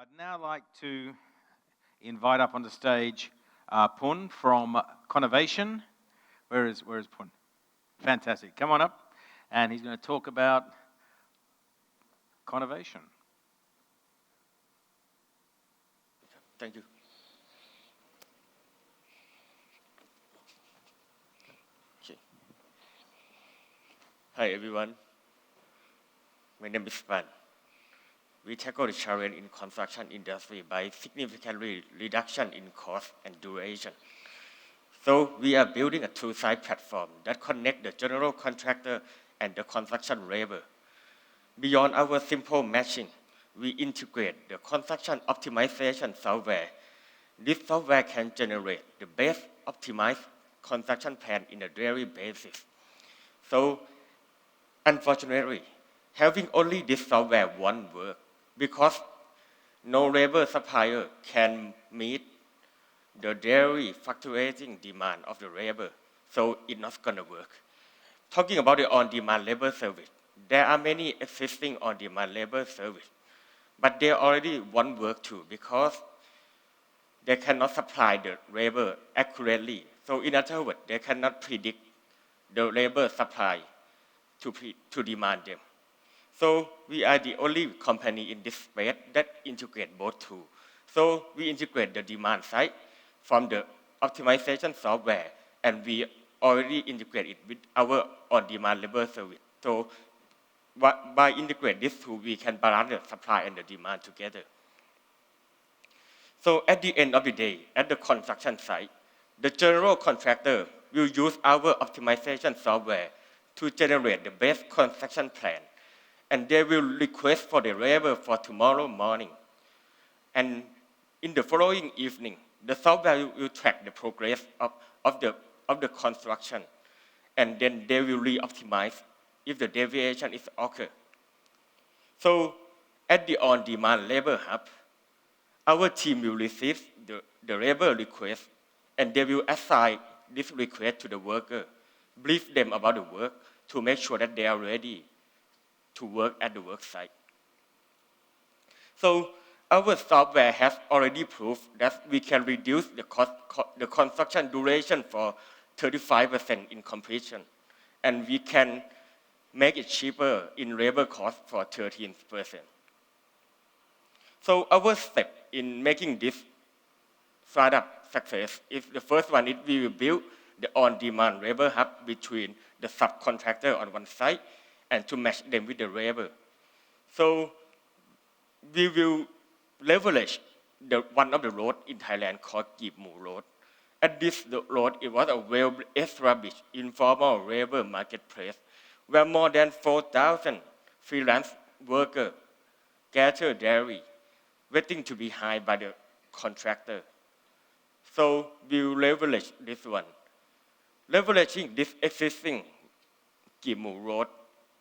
I'd now like to invite up on the stage Pun from Connovation. Where is Pun? Fantastic. Come on up, and he's going to talk about Connovation. Thank you. Okay. Hi everyone. My name is Pan. We tackle the challenge in construction industry by significantly reduction in cost and duration. So we are building a two-side platform that connect the general contractor and the construction labor. Beyond our simple matching, we integrate the construction optimization software. This software can generate the best optimized construction plan in a daily basis. So, unfortunately, having only this software won't work because no labor supplier can meet the daily fluctuating demand of the labor. So it's not gonna work. Talking about the on-demand labor service, there are many existing on-demand labor service, but they already won't work too because they cannot supply the labor accurately. So in other words, they cannot predict the labor supply to demand them. So we are the only company in this space that integrate both two. So we integrate the demand side from the optimization software, and we already integrate it with our on-demand labor service. So by integrate these two, we can balance the supply and the demand together. So at the end of the day, at the construction site, the general contractor will use our optimization software to generate the best construction plan. And they will request for the labor for tomorrow morning. And in the following evening, the software will track the progress of the construction. And then they will re-optimize if the deviation is occur. So at the on-demand labor hub, our team will receive the labor request, and they will assign this request to the worker, brief them about the work to make sure that they are ready to work at the work site. So our software has already proved that we can reduce the construction duration for 35% in completion, and we can make it cheaper in labor cost for 13%. So our step in making this startup success is the first one is we will build the on-demand labor hub between the subcontractor on one side and to match them with the labor. So we will leverage one of the road in Thailand called Kip Mu Road. At this road, it was a well-established informal labor marketplace where more than 4,000 freelance workers gather daily, waiting to be hired by the contractor. So we will leverage this one. Leveraging this existing Kip Mu Road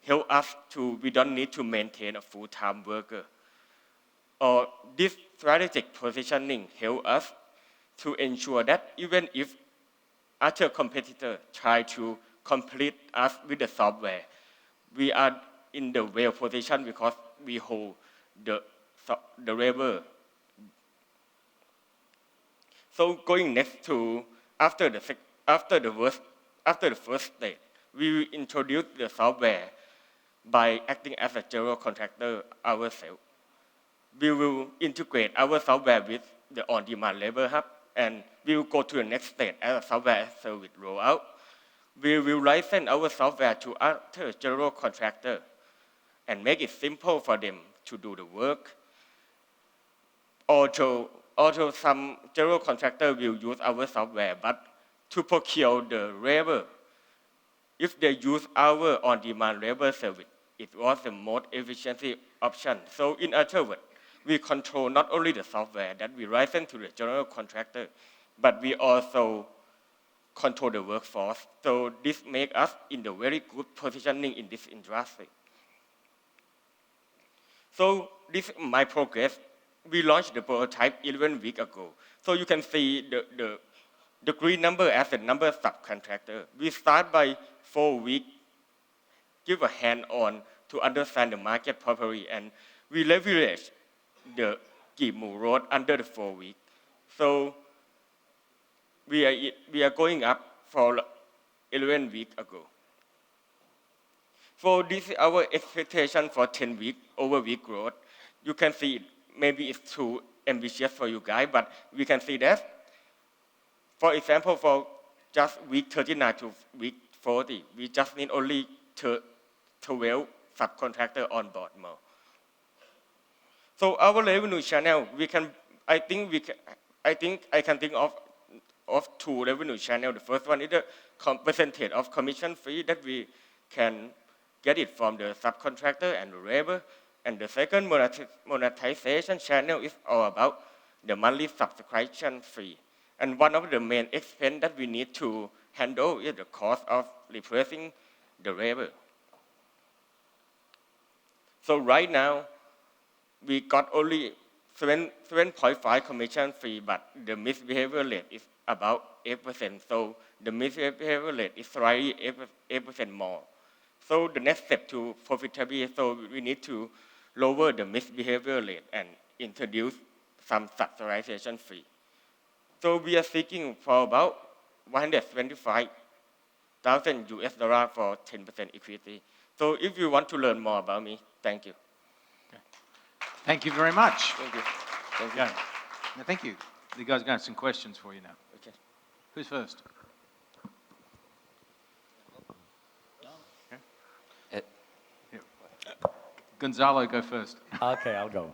help us we don't need to maintain a full-time worker. Or this strategic positioning help us to ensure that even if other competitors try to complete us with the software, we are in the well position because we hold the labor. So going next to after the first stage, we will introduce the software by acting as a general contractor ourselves. We will integrate our software with the on-demand labor hub, and we will go to the next stage as a software as service rollout. We will license our software to other general contractor and make it simple for them to do the work. Although some general contractor will use our software, but to procure the labor, if they use our on-demand labor service, it was the most efficient option. So in other words, we control not only the software that we license to the general contractor, but we also control the workforce. So this makes us in the very good positioning in this industry. So this is my progress. We launched the prototype 11 weeks ago. So you can see the green number as the number of subcontractor. We start by 4 weeks, give a hand-on to understand the market properly, and we leverage the Ki Mu Road under the 4 weeks. So we are going up for 11 weeks ago. So this is our expectation for 10 week over week growth. You can see it, maybe it's too ambitious for you guys, but we can see that. For example, for just week 39 to week 40, we just need only 12 subcontractor on board more. So our revenue channel, I think I can think of 2 revenue channels. The first one is the percentage of commission fee that we can get it from the subcontractor and the labor. And the second monetization channel is all about the monthly subscription fee. And one of the main expense that we need to handle is the cost of replacing the labor. So right now, we got only 7.5 commission fee, but the misbehavior rate is about 8%. So the misbehavior rate is slightly 8% more. So the next step to profitability, so we need to lower the misbehavior rate and introduce some subsidization fee. So we are seeking for about $125,000 for 10% equity. So if you want to learn more about me, thank you. Thank you very much. Thank you. Thank you. Yeah. No, thank you. The guys are going to have some questions for you now. Okay. Who's first? Okay. Yeah. Gonzalo, go first. Okay, I'll go.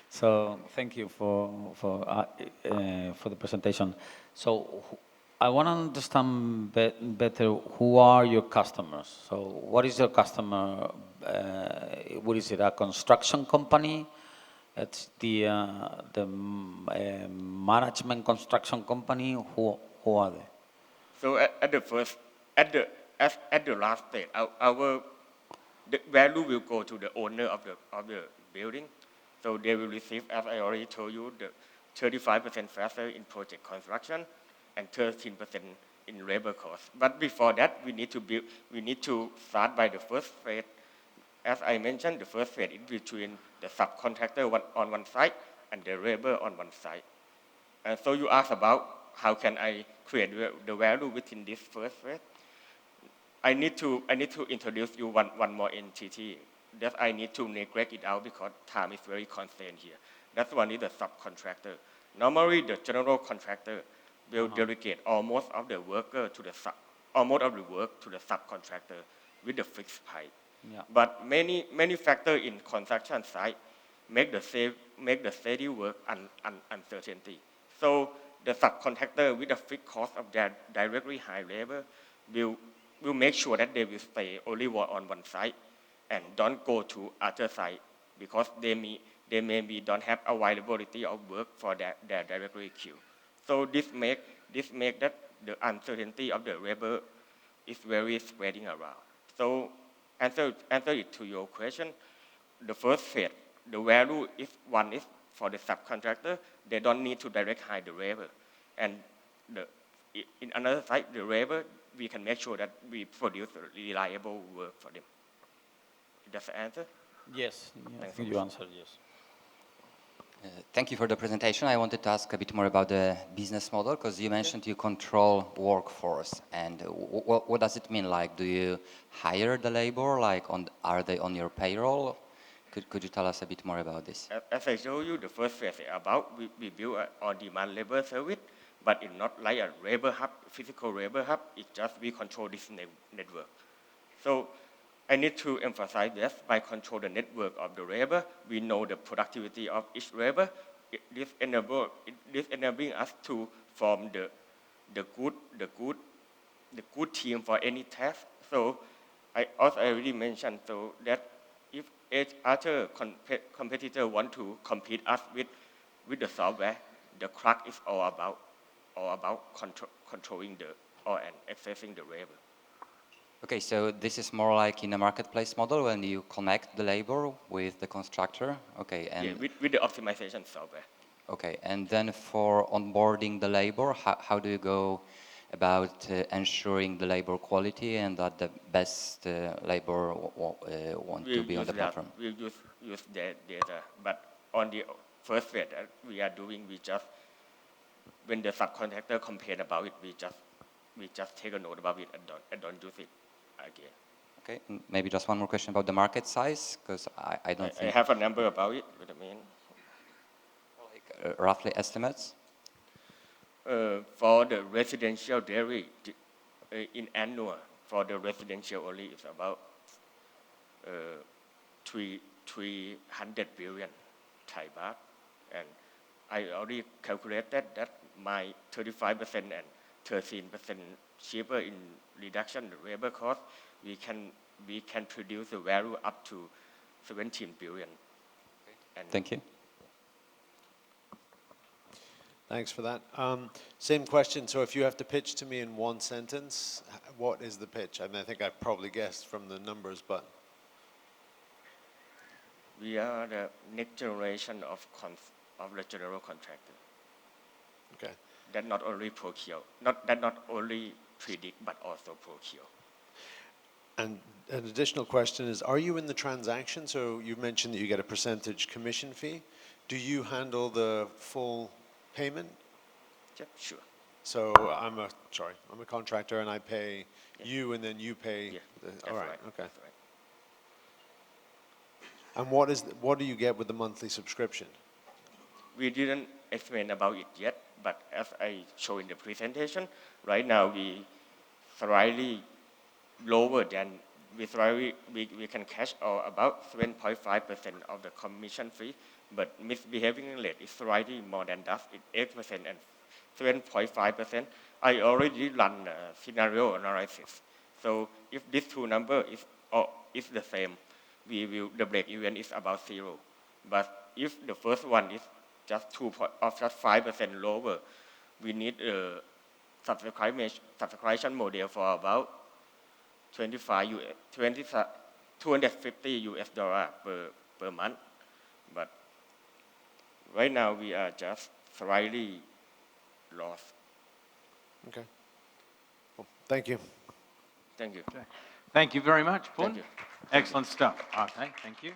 So thank you for the presentation. So I want to understand better who are your customers. So what is your customer? What is it? A construction company? It's the management construction company. Who are they? So at the last stage, the value will go to the owner of the building. So they will receive, as I already told you, the 35% faster in project construction and 13% in labor cost. But before that, we need to start by the first phase. As I mentioned, the first phase is between the subcontractor on one side and the labor on one side. And so you asked about how can I create the value within this first phase. I need to introduce you one more entity that I need to neglect it out because time is very constrained here. That's one is the subcontractor. Normally, the general contractor will delegate almost of the work to the subcontractor with the fixed price. Yeah. But many factors in construction site make the steady work uncertainty. So the subcontractor with the fixed cost of their directly high labor will make sure that they will stay only on one site and don't go to other site because they maybe don't have availability of work for their directly queue. So this make that the uncertainty of the labor is very spreading around. So answer it to your question. The first phase, the value is for the subcontractor. They don't need to direct hire the labor, and in another side, the labor we can make sure that we produce reliable work for them. That's the answer? Yes. I think you answered yes. Thank you for the presentation. I wanted to ask a bit more about the business model because you mentioned you control workforce, and what does it mean? Like, do you hire the labor? Like, are they on your payroll? Could you tell us a bit more about this? As I showed you, the first phase is about we build an on-demand labor service, but it's not like a labor hub, physical labor hub. It's just we control this network. So I need to emphasize this. By control the network of the labor, we know the productivity of each labor. This enabling us to form the good team for any task. So I already mentioned so that if other competitor want to compete us with the software, the crack is all about controlling and accessing the labor. Okay, so this is more like in a marketplace model when you connect the labor with the constructor. Okay, and yeah, with the optimization software. Okay, and then for onboarding the labor, how do you go about ensuring the labor quality and that the best want to be on the platform? We'll use their data, but first phase that we are doing, we just, when the subcontractor complain about it, we just take a note about it and don't use it again. Okay, maybe just one more question about the market size, because I don't I think, have a number about it, but I mean, like, roughly estimates. for the residential dairy, in annual, for the residential only, it's about 300 billion Thai baht. And I already calculated that my 35% and 13% cheaper in reduction the labor cost, we can produce the value up to 17 billion. And Thank you. Thanks for that. Same question. So if you have to pitch to me in one sentence, what is the pitch? I mean, I think I probably guessed from the numbers, but we are the next generation of the general contractor. okay. That not only procure, not only predict, but also procure. And an additional question is, are you in the transaction? So you mentioned that you get a percentage commission fee. Do you handle the full payment? Yeah, sure. So I'm a contractor and I pay you and then you pay. Yeah, All right. right. Okay. That's right. And what do you get with the monthly subscription? We didn't explain about it yet, but as I show in the presentation, right now we slightly lower than we can cash out about 7.5% of the commission fee, but misbehaving rate is slightly more than that. It's 8% and 7.5%. I already run a scenario analysis. So if these two numbers is the same, the break even is about 0. But if the first one is just 5% lower, we need a subscription model for about 250 US dollar per month. But right now we are just slightly lost. Okay. Well, thank you. Thank you. Thank you very much, Pun. Thank you. Excellent stuff. Okay, thank you.